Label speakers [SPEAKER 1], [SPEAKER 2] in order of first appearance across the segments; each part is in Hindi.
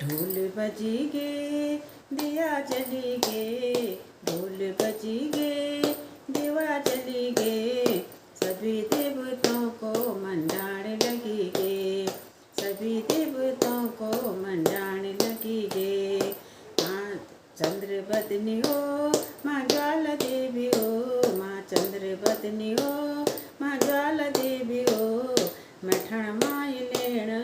[SPEAKER 1] ढोल बजी गे दिया जली गे, ढोल बजी गे दिवा जली गे, सभी देवताओं को मंडाने लगी गे, सभी देवताओं को मंडाने लगी गे। माँ चंद्र बदनी हो माँ ज्वाला देवी हो, माँ चंद्र बदनी हो माँ ज्वाला देवी हो, मठाण माय लेण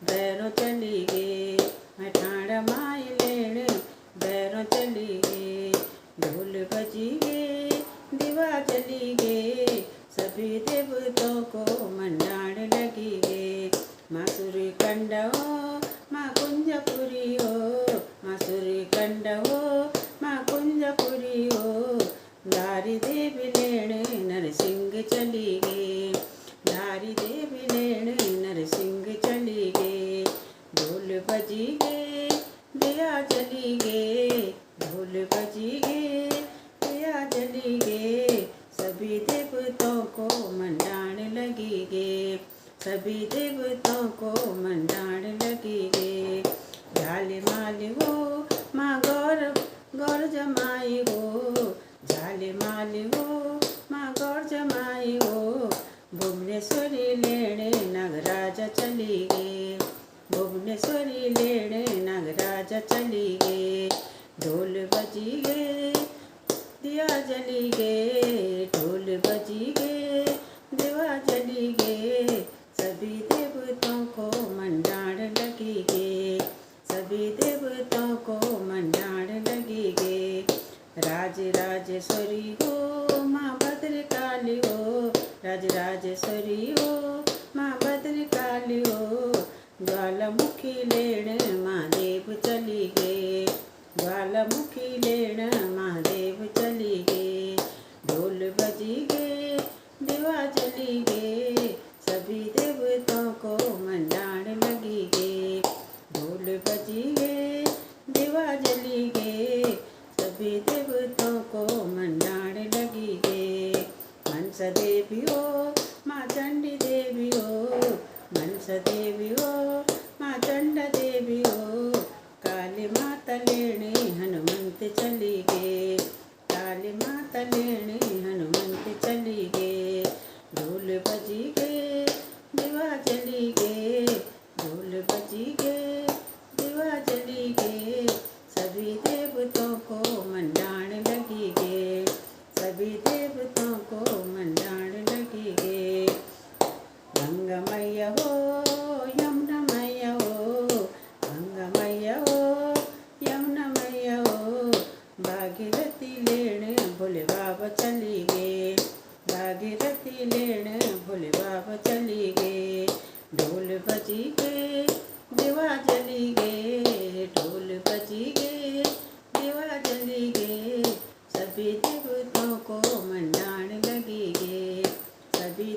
[SPEAKER 1] भैरों चली गे, मठाण माय लेण भैरों चली गे। ढोल बजी गे दिवा जली गे, सभी देवताओं को मंडाने लगी गे। माँ सूर्य कंड हो माँ कुंजपुरी हो, माँ सूर्य कंड हो माँ कुंजपुरी हो, धारी देवी लेण नरसिंह चली गे, धारी देवी लेण नरसिंह चली गे। ढोल बजी गे दिया जली गे, ढोल बजी गे दिया जली गे, सभी देवताओं को मंडाने लगी गे, सभी देवताओं को मंडाने लगी गे। झाले माले हो माँ गौर गौर जमाई हो, झाले माले हो माँ गौर जमाई हो, भुवनेश्वरी लेणे नागराज चली गे, भुवनेश्वरी लेणे नागराज चली गे। ढोल बजी गे दिया जली गे, ढोल बजी गे दिवा जली गे, सभी देवताओं को मंडाने लगी गे, सभी देवताओं को मंडाने लगी गे। राज राजेश्वरी हो माँ भद्रकाली हो, राज राजेश्वरी हो माँ भद्रकाली हो, ज्वालामुखी लेण महादेव चली गे, ज्वालामुखी लेण महादेव चली गे। ढोल बजी गे दिवा जली गे, सभी देवताओं को मंडाने लगी गे, ढोल बजी गे दिवा जली गे, सभी देवताओं को मंडाने लगी गे। मनसा देवी हो माँ चंडी देवी हो, मनसा देवी हो माँ चंडा देवी हो, काली माता लेणे हनुमंत चली गे, काली माता लेणे हनुमंत चली गे। ढोल बजी गे दिवा जली गे, ढोल बजी गे दिवा जली गे, सभी देवताओं को मंडाने लगी गे, सभी देवताओं को मंडाने लगी गे। गंगा मैया हो यमुना मैया हो, गंगा मैया हो यमुना मैया हो, भागीरथी लेण भोले बाबा चली गे, भागीरथी लेण भोले बाबा चली गे। ढोल बजी गे दिवा जली गे, ढोल बजी गे दिवा जली गे, सभी देवताओं को मंडाने लगी गे, सभी